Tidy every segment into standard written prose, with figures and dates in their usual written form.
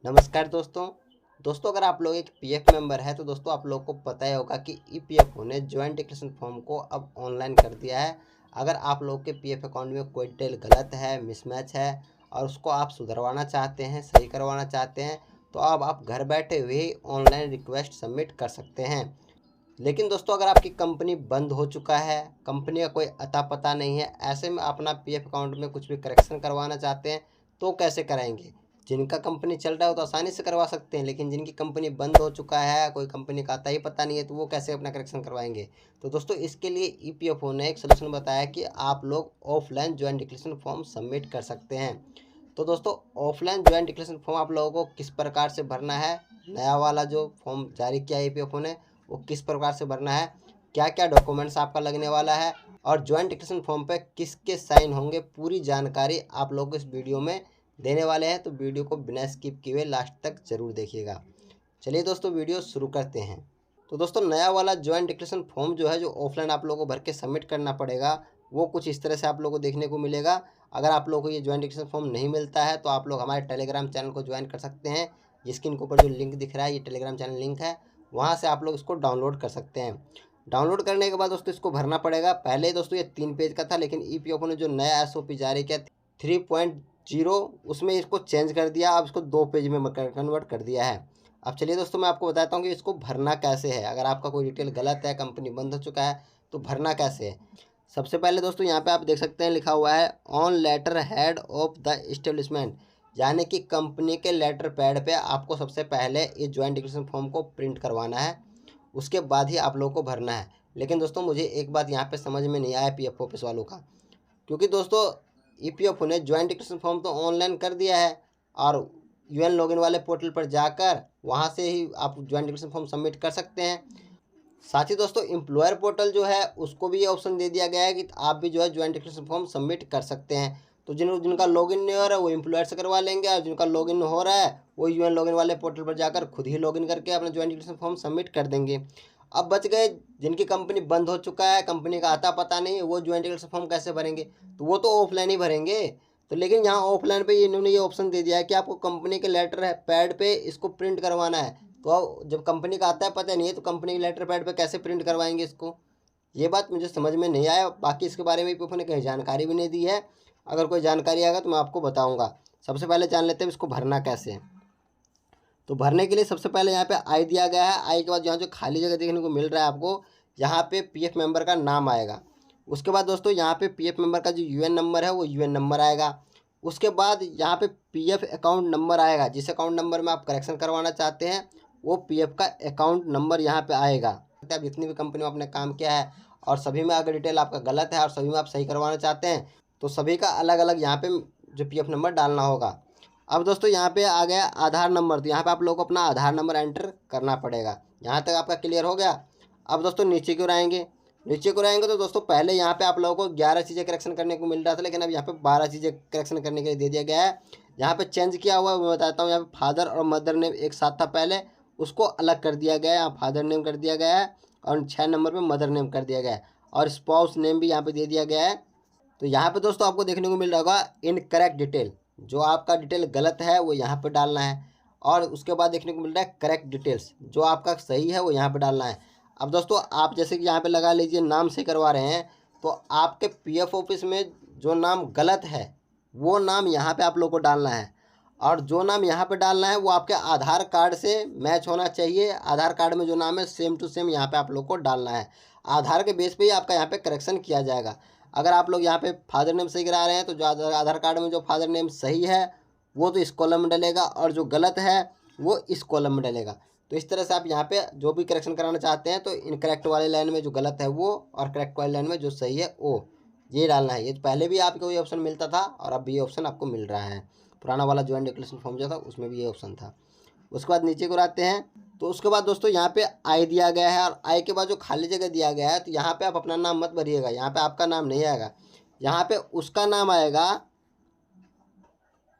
नमस्कार दोस्तों अगर आप लोग एक पीएफ मेंबर है तो दोस्तों आप लोग को पता ही होगा कि ईपीएफओ ने ज्वाइंट डिक्लेरेशन फॉर्म को अब ऑनलाइन कर दिया है। अगर आप लोग के पीएफ अकाउंट में कोई डिटेल गलत है, मिसमैच है और उसको आप सुधरवाना चाहते हैं, सही करवाना चाहते हैं, तो अब आप घर बैठे हुए ही ऑनलाइन रिक्वेस्ट सबमिट कर सकते हैं। लेकिन दोस्तों अगर आपकी कंपनी बंद हो चुका है, कंपनी का कोई अता पता नहीं है, ऐसे में अपना पीएफ अकाउंट में कुछ भी करेक्शन करवाना चाहते हैं तो कैसे कराएंगे। जिनका कंपनी चल रहा है वो तो आसानी से करवा सकते हैं, लेकिन जिनकी कंपनी बंद हो चुका है, कोई कंपनी का आता ही पता नहीं है, तो वो कैसे अपना करेक्शन करवाएंगे। तो दोस्तों इसके लिए ईपीएफओ ने एक सोल्यूशन बताया कि आप लोग offline joint declaration form submit कर सकते हैं। तो दोस्तों ऑफलाइन ज्वाइंट डिक्लेरेशन फॉर्म आप लोगों को किस प्रकार से भरना है, नया वाला जो फॉर्म जारी किया है ईपीएफओ ने, वो किस प्रकार से भरना है, क्या क्या डॉक्यूमेंट्स आपका लगने वाला है और ज्वाइंट डिक्लेरेशन फॉर्म पे किसके साइन होंगे, पूरी जानकारी आप लोग इस वीडियो में देने वाले हैं। तो वीडियो को बिना स्किप किए लास्ट तक जरूर देखिएगा। चलिए दोस्तों वीडियो शुरू करते हैं। तो दोस्तों नया वाला ज्वाइंट डिक्लेरेशन फॉर्म जो है, जो ऑफलाइन आप लोगों को भर के सबमिट करना पड़ेगा, वो कुछ इस तरह से आप लोगों को देखने को मिलेगा। अगर आप लोगों को ये ज्वाइंट डिक्लेरेशन फॉर्म नहीं मिलता है तो आप लोग हमारे टेलीग्राम चैनल को ज्वाइन कर सकते हैं। स्क्रीन के ऊपर जो लिंक दिख रहा है ये टेलीग्राम चैनल लिंक है, वहाँ से आप लोग इसको डाउनलोड कर सकते हैं। डाउनलोड करने के बाद दोस्तों इसको भरना पड़ेगा। पहले दोस्तों ये 3 पेज का था, लेकिन ईपीएफओ ने जो नया एसओपी जारी किया 3.0 उसमें इसको चेंज कर दिया, अब इसको 2 पेज में कन्वर्ट कर दिया है। अब चलिए दोस्तों मैं आपको बताता हूँ कि इसको भरना कैसे है। अगर आपका कोई डिटेल गलत है, कंपनी बंद हो चुका है, तो भरना कैसे है। सबसे पहले दोस्तों यहाँ पे आप देख सकते हैं लिखा हुआ है on letterhead of the establishment, यानी कि कंपनी के लेटर पैड पे आपको सबसे पहले इस ज्वाइंट डिक्लेरेशन फॉर्म को प्रिंट करवाना है, उसके बाद ही आप लोगों को भरना है। लेकिन दोस्तों मुझे एक बात यहाँ पे समझ में नहीं आया पीएफ ऑफिस वालों का, क्योंकि दोस्तों ईपीएफओ ने ज्वाइंट डिक्लेरेशन फॉर्म तो ऑनलाइन कर दिया है और यूएन लॉगिन वाले पोर्टल पर जाकर वहाँ से ही आप ज्वाइंट डिक्लेरेशन फॉर्म सबमिट कर सकते हैं। साथ ही दोस्तों एम्प्लॉयर पोर्टल जो है उसको भी ये ऑप्शन दे दिया गया है कि आप भी जो है ज्वाइंट डिक्लेरेशन फॉर्म सबमिट कर सकते हैं। तो जिनका लॉगिन नहीं हो रहा है वो एम्प्लॉयर से करवा लेंगे, और जिनका लॉगिन हो रहा है वो यूएन लॉगिन वाले पोर्टल पर जाकर खुद ही लॉगिन करके अपना ज्वाइंट डिक्लेरेशन फॉर्म सबमिट कर देंगे। अब बच गए जिनकी कंपनी बंद हो चुका है, कंपनी का आता पता नहीं है, वो ज्वाइंट डिक्लेरेशन फॉर्म कैसे भरेंगे, तो वो तो ऑफलाइन ही भरेंगे। तो लेकिन यहाँ ऑफलाइन पे इन्होंने ये ऑप्शन दे दिया है कि आपको कंपनी के लेटर है पैड पे इसको प्रिंट करवाना है। तो जब कंपनी का आता है पता नहीं है, तो कंपनी के लेटर पैड पे कैसे प्रिंट करवाएंगे इसको, ये बात मुझे समझ में नहीं आया। बाकी इसके बारे में ईपीएफओ ने कहीं जानकारी भी नहीं दी है। अगर कोई जानकारी आएगा तो मैं आपको बताऊंगा। सबसे पहले जान लेते हैं इसको भरना कैसे है। तो भरने के लिए सबसे पहले यहाँ पे आई दिया गया है। आई के बाद यहाँ जो खाली जगह देखने को मिल रहा है आपको, यहाँ पे पीएफ मेंबर का नाम आएगा। उसके बाद दोस्तों यहाँ पे पीएफ मेंबर का जो यूएन नंबर है वो यूएन नंबर आएगा। उसके बाद यहाँ पे पीएफ अकाउंट नंबर आएगा, जिस अकाउंट नंबर में आप करेक्शन करवाना चाहते हैं वो पीएफ का अकाउंट नंबर यहाँ पे आएगा। आप जितनी भी कंपनी में आपने काम किया है और सभी में अगर डिटेल आपका गलत है और सभी में आप सही करवाना चाहते हैं तो सभी का अलग अलग यहाँ पे जो पीएफ नंबर डालना होगा। अब दोस्तों यहाँ पे आ गया आधार नंबर, तो यहाँ पे आप लोगों को अपना आधार नंबर एंटर करना पड़ेगा। यहाँ तक आपका क्लियर हो गया। अब दोस्तों नीचे की ओर आएंगे, नीचे की ओर आएंगे तो दोस्तों पहले यहाँ पे आप लोगों को 11 चीज़ें करेक्शन करने को मिल रहा था, लेकिन अब यहाँ पे 12 चीज़ें करेक्शन करने के लिए दे दिया गया है। यहाँ पे चेंज किया हुआ है मैं बताता हूँ। यहाँ पे फादर और मदर नेम एक साथ था पहले, उसको अलग कर दिया गया है, यहाँ फादर नेम कर दिया गया है और 6 नंबर पर मदर नेम कर दिया गया है और स्पाउस नेम भी यहाँ पे दे दिया गया है। तो यहाँ पे दोस्तों आपको देखने को मिल रहा होगा इनकरेक्ट डिटेल, जो आपका डिटेल गलत है वो यहाँ पे डालना है, और उसके बाद देखने को मिल रहा है करेक्ट डिटेल्स, जो आपका सही है वो यहाँ पे डालना है। अब दोस्तों आप जैसे कि यहाँ पे लगा लीजिए नाम से करवा रहे हैं, तो आपके पीएफ ऑफिस में जो नाम गलत है वो नाम यहाँ पे आप लोग को डालना है, और जो नाम यहाँ पे डालना है वो आपके आधार कार्ड से मैच होना चाहिए। आधार कार्ड में जो नाम है सेम टू सेम यहाँ पे आप लोग को डालना है। आधार के बेस पे ही आपका यहाँ पे करेक्शन किया जाएगा। अगर आप लोग यहाँ पे फादर नेम सही करा रहे हैं तो जो आधार कार्ड में जो फादर नेम सही है वो तो इस कॉलम में डलेगा, और जो गलत है वो इस कॉलम में डलेगा। तो इस तरह से आप यहाँ पे जो भी करेक्शन कराना चाहते हैं तो इनकरेक्ट वाले लाइन में जो गलत है वो, और करेक्ट वाले लाइन में जो सही है वो, ये डालना है। ये पहले भी आपको ये ऑप्शन मिलता था और अब भी ये ऑप्शन आपको मिल रहा है। पुराना वाला ज्वाइंट डिक्लेरेशन फॉर्म जो था उसमें भी ये ऑप्शन था। उसके बाद नीचे को आते हैं, तो उसके बाद दोस्तों यहाँ पे आई दिया गया है, और आई के बाद जो खाली जगह दिया गया है तो यहाँ पे आप अपना नाम मत भरिएगा, यहाँ पे आपका नाम नहीं आएगा, यहाँ पे उसका नाम आएगा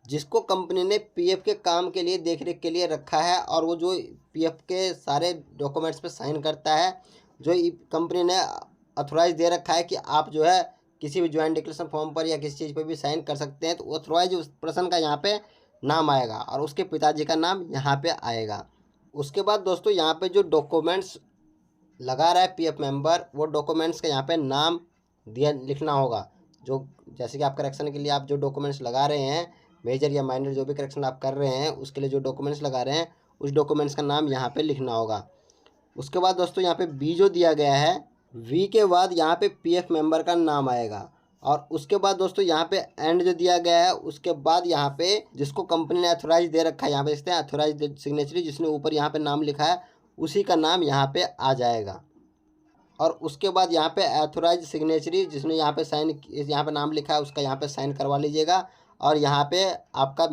जिसको कंपनी ने पीएफ के काम के लिए देख रेख के लिए रखा है, और वो जो पीएफ के सारे डॉक्यूमेंट्स पे साइन करता है, जो कंपनी ने अथोराइज दे रखा है कि आप जो है किसी भी ज्वाइंट डिक्लेरेशन फॉर्म पर या किसी चीज़ पर भी साइन कर सकते हैं, तो ऑथोराइज उस पर्सन का यहाँ पे नाम आएगा और उसके पिताजी का नाम यहाँ पे आएगा। उसके बाद दोस्तों यहाँ पे जो डॉक्यूमेंट्स लगा रहा है पीएफ मेंबर, वो डॉक्यूमेंट्स का यहाँ पे नाम दिया लिखना होगा। जो जैसे कि आप करेक्शन के लिए आप जो डॉक्यूमेंट्स लगा रहे हैं, मेजर या माइनर जो भी करेक्शन आप कर रहे हैं, उसके लिए जो डॉक्यूमेंट्स लगा रहे हैं उस डॉक्यूमेंट्स का नाम यहाँ पे लिखना होगा। उसके बाद दोस्तों यहाँ पे बी जो दिया गया है, वी के बाद यहाँ पे पीएफ मेंबर का नाम आएगा। और उसके बाद दोस्तों यहाँ पे एंड जो दिया गया है, उसके बाद यहाँ पे जिसको कंपनी ने अथोराइज दे रखा है, यहाँ पे देखते हैं अथोराइज सिग्नेचरी, जिसने ऊपर यहाँ पे नाम लिखा है उसी का नाम यहाँ पे आ जाएगा। और उसके बाद यहाँ पे अथोराइज सिग्नेचरी, जिसने यहाँ पे साइन, यहाँ पे नाम लिखा है उसका यहाँ पे साइन करवा लीजिएगा। और यहाँ पे आपका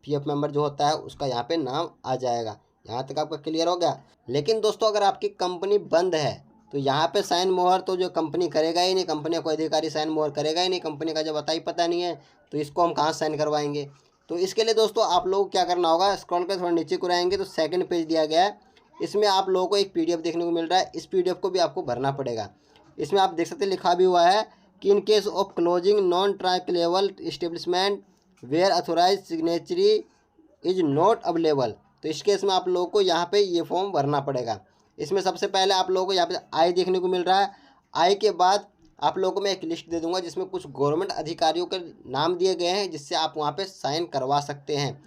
पीएफ मेंबर जो होता है उसका यहाँ पे नाम आ जाएगा। यहाँ तक आपका क्लियर हो गया। लेकिन दोस्तों अगर आपकी कंपनी बंद है तो यहाँ पे साइन मोहर तो जो कंपनी करेगा ही नहीं, कंपनी का कोई अधिकारी साइन मोहर करेगा ही नहीं, कंपनी का जब पता नहीं है तो इसको हम कहाँ साइन करवाएंगे। तो इसके लिए दोस्तों आप लोगों को क्या करना होगा, स्क्रॉल कर थोड़ा नीचे को आएंगे तो सेकंड पेज दिया गया है, इसमें आप लोगों को एक पीडीएफ देखने को मिल रहा है। इस पीडीएफ को भी आपको भरना पड़ेगा। इसमें आप देख सकते हैं लिखा भी हुआ है कि in case of closing non transferable establishment where authorise signatory is not available, तो इस केस में आप लोगों को यहाँ पे ये फॉर्म भरना पड़ेगा। इसमें सबसे पहले आप लोगों को यहाँ पे आई देखने को मिल रहा है। आई के बाद आप लोगों को मैं एक लिस्ट दे दूंगा जिसमें कुछ गवर्नमेंट अधिकारियों के नाम दिए गए हैं, जिससे आप वहाँ पे साइन करवा सकते हैं।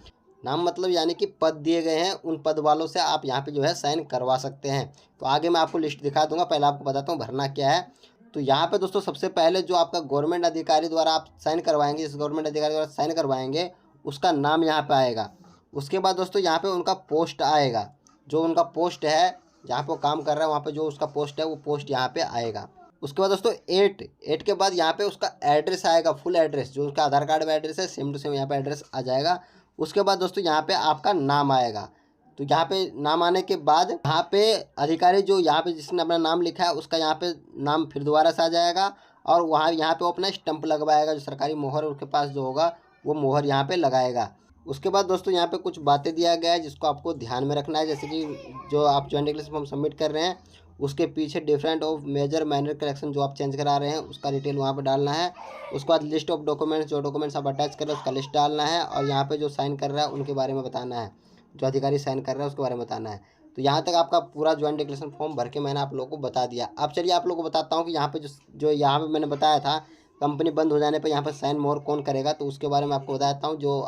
नाम मतलब यानी कि पद दिए गए हैं, उन पद वालों से आप यहाँ पे जो है साइन करवा सकते हैं। तो आगे मैं आपको लिस्ट दिखा दूंगा, पहले आपको बताता हूँ भरना क्या है। तो यहाँ पे दोस्तों सबसे पहले जो आपका गवर्नमेंट अधिकारी द्वारा आप साइन करवाएंगे, जिस गवर्नमेंट अधिकारी द्वारा साइन करवाएंगे उसका नाम यहाँ पे आएगा। उसके बाद दोस्तों यहाँ पे उनका पोस्ट आएगा, जो उनका पोस्ट है जहाँ पे वो काम कर रहा है वहाँ पे जो उसका पोस्ट है वो पोस्ट यहाँ पे आएगा। उसके बाद दोस्तों एट के बाद यहाँ पे उसका एड्रेस आएगा, फुल एड्रेस जो उसका आधार कार्ड में एड्रेस है सेम टू सेम यहाँ पे एड्रेस आ जाएगा। उसके बाद दोस्तों यहाँ पे आपका नाम आएगा। तो यहाँ पे नाम आने के बाद यहाँ पे अधिकारी जो यहाँ पे जिसने अपना नाम लिखा है उसका यहाँ पे नाम फिर दोबारा से आ जाएगा। और वहाँ यहाँ पे वो अपना स्टंप लगवाएगा, जो सरकारी मोहर उसके पास जो होगा वो मोहर यहाँ पे लगाएगा। उसके बाद दोस्तों यहाँ पे कुछ बातें दिया गया है जिसको आपको ध्यान में रखना है, जैसे कि जो आप जॉइंट डिक्लेरेशन फॉर्म सबमिट कर रहे हैं उसके पीछे different of major minor correction जो आप चेंज करा रहे हैं उसका डिटेल वहाँ पे डालना है। उसके बाद लिस्ट ऑफ डॉक्यूमेंट्स, जो डॉक्यूमेंट्स आप अटैच कर रहे हैं उसका लिस्ट डालना है। और यहाँ पे जो साइन कर रहा है उनके बारे में बताना है, जो अधिकारी साइन कर रहा है उसके बारे में बताना है। तो यहाँ तक आपका पूरा जॉइंट डिक्लेरेशन फॉर्म भर के मैंने आप लोगों को बता दिया। अब चलिए आप लोगों को बताता हूँ कि यहाँ पे जो यहाँ पे मैंने बताया था कंपनी बंद हो जाने पर यहाँ पर साइन मोहर कौन करेगा, तो उसके बारे में आपको बता देता हूँ। जो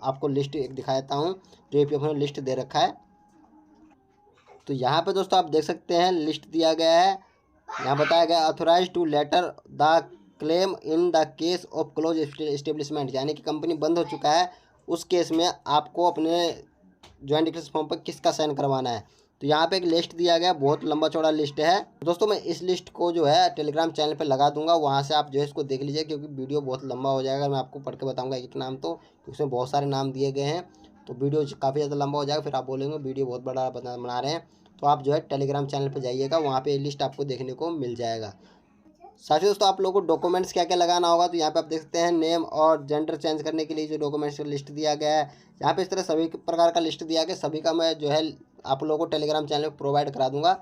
आपको लिस्ट एक दिखा देता हूँ, जो ईपीएफ ने लिस्ट दे रखा है। तो यहाँ पे दोस्तों आप देख सकते हैं लिस्ट दिया गया है। यहाँ बताया गया authorise to letter the claim in the case of close establishment, यानी कि कंपनी बंद हो चुका है उस केस में आपको अपने ज्वाइंट डिक्लेरेशन फॉर्म पर किसका साइन करवाना है। तो यहाँ पे एक लिस्ट दिया गया, बहुत लंबा चौड़ा लिस्ट है दोस्तों। मैं इस लिस्ट को जो है टेलीग्राम चैनल पे लगा दूंगा, वहाँ से आप जो है इसको देख लीजिए, क्योंकि वीडियो बहुत लंबा हो जाएगा। मैं आपको पढ़ के बताऊंगा एक नाम, तो उसमें बहुत सारे नाम दिए गए हैं तो वीडियो काफ़ी ज़्यादा लंबा हो जाएगा। फिर आप बोलेंगे वीडियो बहुत बड़ा बना रहे हैं, तो आप जो है टेलीग्राम चैनल पर जाइएगा, वहाँ पर लिस्ट आपको देखने को मिल जाएगा। साथ ही दोस्तों आप लोगों को डॉक्यूमेंट्स क्या क्या लगाना होगा, तो यहाँ पे आप देख सकते हैं नेम और जेंडर चेंज करने के लिए जो डॉक्यूमेंट्स का लिस्ट दिया गया है। यहाँ पे इस तरह सभी प्रकार का लिस्ट दिया गया, सभी का मैं जो है आप लोगों को टेलीग्राम चैनल पर प्रोवाइड करा दूंगा।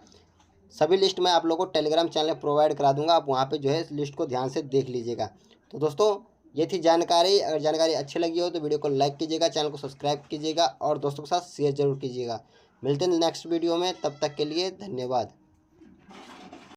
सभी लिस्ट मैं आप लोगों को टेलीग्राम चैनल पर प्रोवाइड करा दूंगा, आप वहाँ पर जो है इस लिस्ट को ध्यान से देख लीजिएगा। तो दोस्तों ये थी जानकारी। अगर जानकारी अच्छी लगी हो तो वीडियो को लाइक कीजिएगा, चैनल को सब्सक्राइब कीजिएगा और दोस्तों के साथ शेयर जरूर कीजिएगा। मिलते हैं नेक्स्ट वीडियो में, तब तक के लिए धन्यवाद।